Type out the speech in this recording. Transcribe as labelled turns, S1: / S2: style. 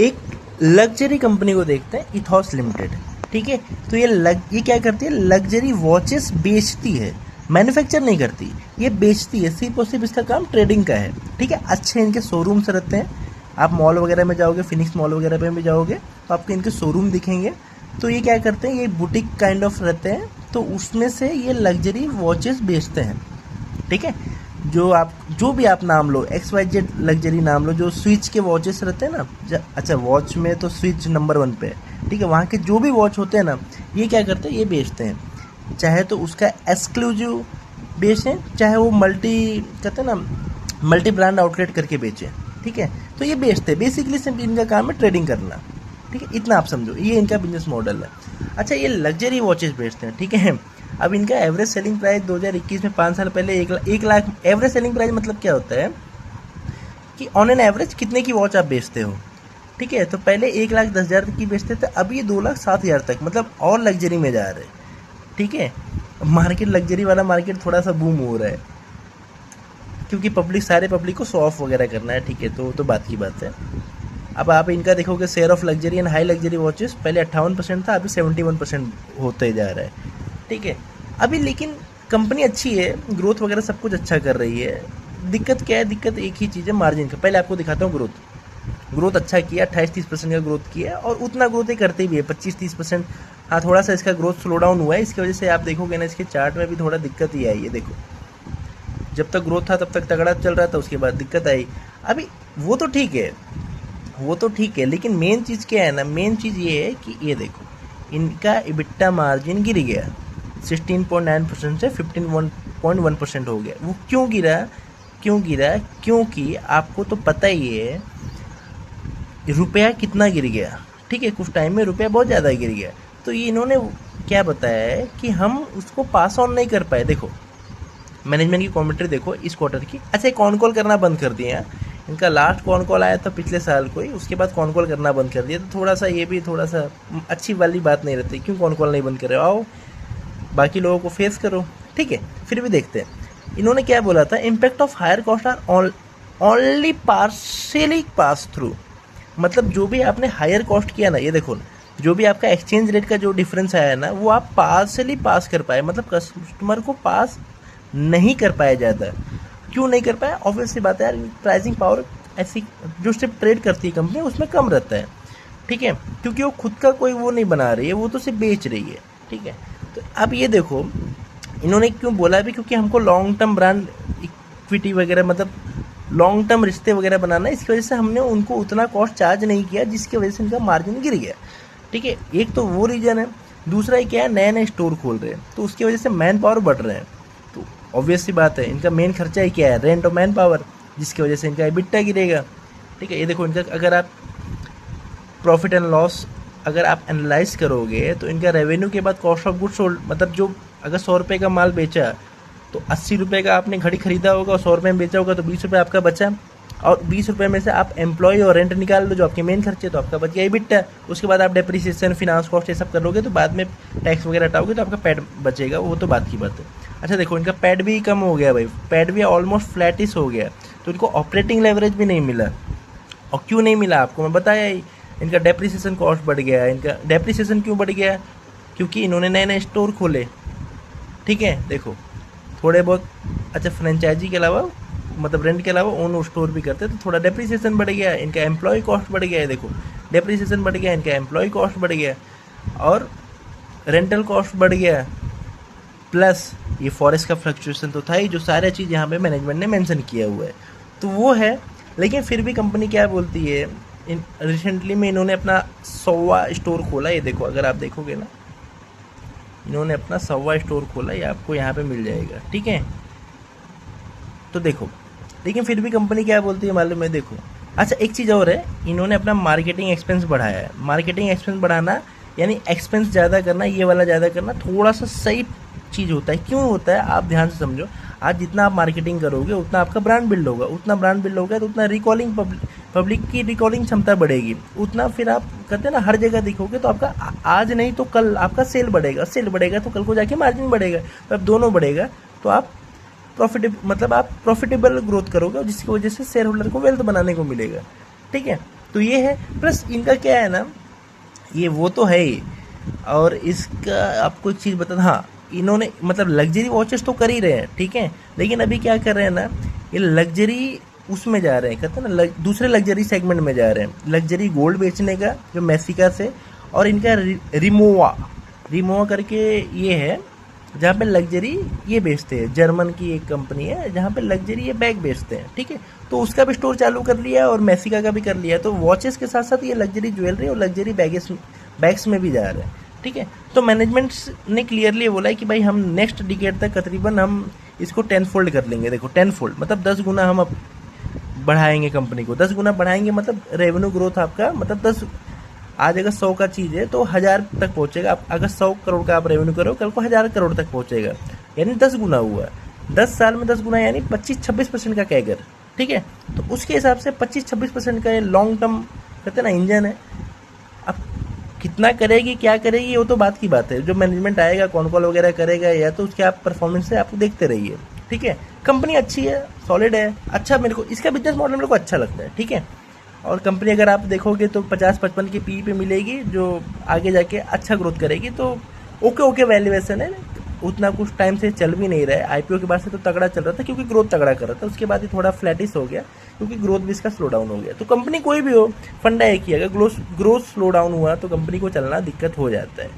S1: एक luxury company को देखते हैं, इथॉस लिमिटेड। ठीक है, तो ये क्या करती है, लग्जरी वॉचेस बेचती है, मैन्युफैक्चर नहीं करती, ये बेचती है, सिर्फ और सिर्फ इसका काम ट्रेडिंग का है। ठीक है, अच्छे इनके शोरूम्स रहते हैं, आप मॉल वगैरह में जाओगे, फिनिक्स मॉल वगैरह में भी जाओगे तो आपको इनके शोरूम दिखेंगे। तो ये क्या करते हैं, ये बुटीक काइंड ऑफ रहते हैं, तो उसमें से ये लग्जरी वॉचेस बेचते हैं। ठीक है, जो भी आप नाम लो, XYZ लग्जरी नाम लो, जो स्विच के वॉचेस रहते हैं ना, अच्छा वॉच में तो स्विच नंबर 1 पे है। ठीक है, वहाँ के जो भी वॉच होते हैं ना, ये क्या करते हैं, ये बेचते हैं। चाहे तो उसका एक्सक्लूसिव बेचें, चाहे वो कहते हैं ना मल्टी ब्रांड आउटलेट करके बेचें। ठीक है, तो ये बेचते हैं, बेसिकली सिर्फ इनका काम है ट्रेडिंग करना। ठीक है, इतना आप समझो, ये इनका बिजनेस मॉडल है। अच्छा, ये लग्जरी वॉचेस बेचते हैं। ठीक है, अब इनका एवरेज सेलिंग प्राइस 2021 में 5 साल पहले 1 लाख। एवरेज सेलिंग प्राइस मतलब क्या होता है कि ऑन एन एवरेज कितने की वॉच आप बेचते हो। ठीक है, तो पहले 1,10,000 की बेचते थे, अब ये 2,07,000 तक, मतलब और लग्जरी में जा रहे हैं। ठीक है, मार्केट लग्जरी वाला मार्केट थोड़ा सा बूम हो रहा है, क्योंकि सारे पब्लिक को शो ऑफ वगैरह करना है। ठीक है, तो बात की बात है। अब आप इनका देखोगे share of luxury and high luxury watches पहले 58% था, अभी 71% होते जा रहा है। ठीक है, अभी लेकिन कंपनी अच्छी है, ग्रोथ वगैरह सब कुछ अच्छा कर रही है। दिक्कत क्या है, दिक्कत एक ही चीज़ है, मार्जिन का। पहले आपको दिखाता हूँ ग्रोथ अच्छा किया, 28-30% का ग्रोथ किया, और उतना ग्रोथ ही करते भी है, 25-30%। हाँ, थोड़ा सा इसका ग्रोथ स्लो डाउन हुआ है, इसकी वजह से आप देखोगे ना, इसके चार्ट में भी थोड़ा दिक्कत ही आई है। देखो, जब तक ग्रोथ था तब तक तगड़ा चल रहा था, उसके बाद दिक्कत आई। अभी वो तो ठीक है, लेकिन मेन चीज़ क्या है ना, मेन चीज़ ये है कि ये देखो, इनका इबिट्टा मार्जिन गिर गया 16.9% से 15.1% हो गया। वो क्यों गिरा, क्योंकि आपको तो पता ही है रुपया कितना गिर गया। ठीक है, कुछ टाइम में रुपया बहुत ज़्यादा गिर गया, तो ये इन्होंने क्या बताया है कि हम उसको पास ऑन नहीं कर पाए। देखो, मैनेजमेंट की कमेंट्री देखो इस क्वार्टर की। अच्छा, कॉन कॉल करना बंद कर दिए हैं, इनका लास्ट कॉन कॉल आया था पिछले साल को ही, उसके बाद कॉन कॉल करना बंद कर दिया। तो थोड़ा सा ये भी थोड़ा सा अच्छी वाली बात नहीं रहती, क्यों कॉन कॉल नहीं बंद कर रहे हो, आओ बाकी लोगों को फेस करो। ठीक है, फिर भी देखते हैं इन्होंने क्या बोला था, impact of higher cost are only partially pass through. मतलब जो भी आपने हायर कॉस्ट किया ना, ये देखो ना, जो भी आपका एक्सचेंज रेट का जो डिफरेंस आया ना, वो आप पार्शियली पास कर पाए, मतलब कस्टमर को पास नहीं कर पाया जाता। क्यों नहीं कर पाया, ऑब्वियसली बात है यार, प्राइसिंग पावर ऐसी जो सिर्फ ट्रेड करती है कंपनी उसमें कम रहता है। ठीक है, क्योंकि वो खुद का कोई वो नहीं बना रही है, वो तो सिर्फ बेच रही है। ठीक है, तो अब ये देखो इन्होंने क्यों बोला भी, क्योंकि हमको लॉन्ग टर्म ब्रांड इक्विटी वगैरह, मतलब लॉन्ग टर्म रिश्ते वगैरह बनाना है, इसकी वजह से हमने उनको उतना कॉस्ट चार्ज नहीं किया, जिसकी वजह से इनका मार्जिन गिर गया। ठीक है, एक तो वो रीज़न है। दूसरा ही क्या है, नए नए स्टोर खोल रहे हैं, तो उसकी वजह से मैन पावर बढ़ रहे हैं। तो ऑब्वियस सी बात है, इनका मेन खर्चा ही क्या है, रेंट और मैन पावर, जिसकी वजह से इनका एबिटा गिरेगा। ठीक है, ये देखो इनका, अगर आप प्रॉफिट एंड लॉस अगर आप एनालाइज करोगे, तो इनका रेवेन्यू के बाद कॉस्ट ऑफ गुड्स सोल्ड, मतलब जो अगर 100 रुपये का माल बेचा, तो 80 रुपये का आपने घड़ी खरीदा होगा और 100 रुपये में बेचा होगा, तो 20 रुपये आपका बचा, और 20 रुपये में से आप एम्प्लॉय और रेंट निकाल लो, जो आपके मेन खर्चे, तो आपका बच गया एबिटा। उसके बाद आप डेप्रिसिएशन, फिनांस कॉस्ट ये सब करोगे, तो बाद में टैक्स वगैरह हटाओगे तो आपका पैड बचेगा, वो तो बात की बात है। अच्छा देखो, इनका पैड भी कम हो गया भाई, पैड भी ऑलमोस्ट फ्लैटिस हो गया, तो इनको ऑपरेटिंग लेवरेज भी नहीं मिला। और क्यों नहीं मिला आपको मैं बताया ही, इनका डेप्रिसिएशन कॉस्ट बढ़ गया। इनका डेप्रिसिएशन क्यों बढ़ गया, क्योंकि इन्होंने नए नए स्टोर खोले। ठीक है, देखो थोड़े बहुत, अच्छा फ्रेंचाइजी के अलावा, मतलब रेंट के अलावा ओन स्टोर भी करते, तो थोड़ा डेप्रिसिएशन बढ़ गया, इनका एम्प्लॉय कॉस्ट बढ़ गया है। देखो, डेप्रिसिएशन बढ़ गया, इनका एम्प्लॉय कॉस्ट बढ़ गया, और रेंटल कॉस्ट बढ़ गया, प्लस ये फॉरेस्ट का फ्लक्चुएशन तो था ही, जो सारे चीज़ यहाँ पे मैनेजमेंट ने मेंशन किया हुआ है, तो वो है। लेकिन फिर भी कंपनी क्या बोलती है, रिसेंटली में इन्होंने अपना 100वां स्टोर खोला। ये देखो, अगर आप देखोगे ना, इन्होंने अपना 100वां स्टोर खोला, ये आपको यहाँ पे मिल जाएगा। ठीक है, तो देखो, लेकिन फिर भी कंपनी क्या बोलती है मालूम है, देखो। अच्छा, एक चीज़ और है, इन्होंने अपना मार्केटिंग एक्सपेंस बढ़ाया है। मार्केटिंग एक्सपेंस बढ़ाना यानी एक्सपेंस ज़्यादा करना, ये वाला ज़्यादा करना थोड़ा सा सही चीज़ होता है। क्यों होता है, आप ध्यान से समझो। आज जितना आप मार्केटिंग करोगे, उतना आपका ब्रांड बिल्ड होगा, उतना ब्रांड बिल्ड होगा तो उतना रिकॉलिंग, पब्लिक की रिकॉलिंग क्षमता बढ़ेगी, उतना फिर आप कहते हैं ना हर जगह दिखोगे, तो आपका आज नहीं तो कल आपका सेल बढ़ेगा तो कल को जाके मार्जिन बढ़ेगा, तो अब दोनों बढ़ेगा, तो आप प्रॉफिटेबल ग्रोथ करोगे, जिसकी वजह से शेयर होल्डर को वेल्थ बनाने को मिलेगा। ठीक है, तो ये है, प्लस इनका क्या है ना, ये वो तो है ही। और इसका आपको एक चीज़ बता, हाँ इन्होंने मतलब लग्जरी वॉचेस तो कर ही रहे हैं, ठीक है, लेकिन अभी क्या कर रहे हैं ना, ये लग्जरी उसमें जा रहे हैं, कहते हैं ना दूसरे लग्जरी सेगमेंट में जा रहे हैं, लग्जरी गोल्ड बेचने का, जो मैसिका से। और इनका रिमोवा रिमोवा करके ये है, जहाँ पे लग्जरी ये बेचते हैं, जर्मन की एक कंपनी है जहाँ पे लग्जरी ये बैग बेचते हैं, ठीक है। तो उसका भी स्टोर चालू कर लिया और मैसिका का भी कर लिया, तो वॉचेस के साथ साथ ये लग्जरी ज्वेलरी और लग्जरी बैग्स में भी जा रहे हैं, ठीक है। तो मैनेजमेंट ने क्लियरली बोला है कि भाई हम नेक्स्ट डिकेड तक तकरीबन हम इसको 10 फोल्ड कर लेंगे। देखो 10 फोल्ड मतलब 10 गुना हम अब बढ़ाएंगे कंपनी को, 10 गुना बढ़ाएंगे, मतलब रेवेन्यू ग्रोथ आपका मतलब 10, आज अगर 100 का चीज़ है तो 1000 तक पहुंचेगा। आप अगर 100 करोड़ का आप रेवेन्यू करो, कल को 1000 करोड़ तक पहुंचेगा, यानी 10 गुना हुआ। 10 साल में 10 गुना यानी 25-26% का कैगर, ठीक है। तो उसके हिसाब से 25-26% का ये लॉन्ग टर्म कहते हैं ना इंजन है। अब कितना करेगी क्या करेगी वो तो बात की बात है, जो मैनेजमेंट आएगा कौन कॉल वगैरह करेगा, या तो उसके आप परफॉर्मेंस से आप देखते रहिए, ठीक है। कंपनी अच्छी है, सॉलिड है, अच्छा, मेरे को इसका बिजनेस मॉडल मेरे को अच्छा लगता है, ठीक है। और कंपनी अगर आप देखोगे तो 50-55 की पी पे मिलेगी, जो आगे जाके अच्छा ग्रोथ करेगी। तो ओके वैल्यूएशन है, उतना कुछ टाइम से चल भी नहीं रहा है। आईपीओ के बाद से तो तगड़ा चल रहा था क्योंकि ग्रोथ तगड़ा कर रहा था, उसके बाद ही थोड़ा फ्लैटिश हो गया क्योंकि ग्रोथ भी इसका स्लो डाउन हो गया। तो कंपनी कोई भी हो, फंडा एक ही है, अगर ग्रोथ स्लो डाउन हुआ तो कंपनी को चलना दिक्कत हो जाता है।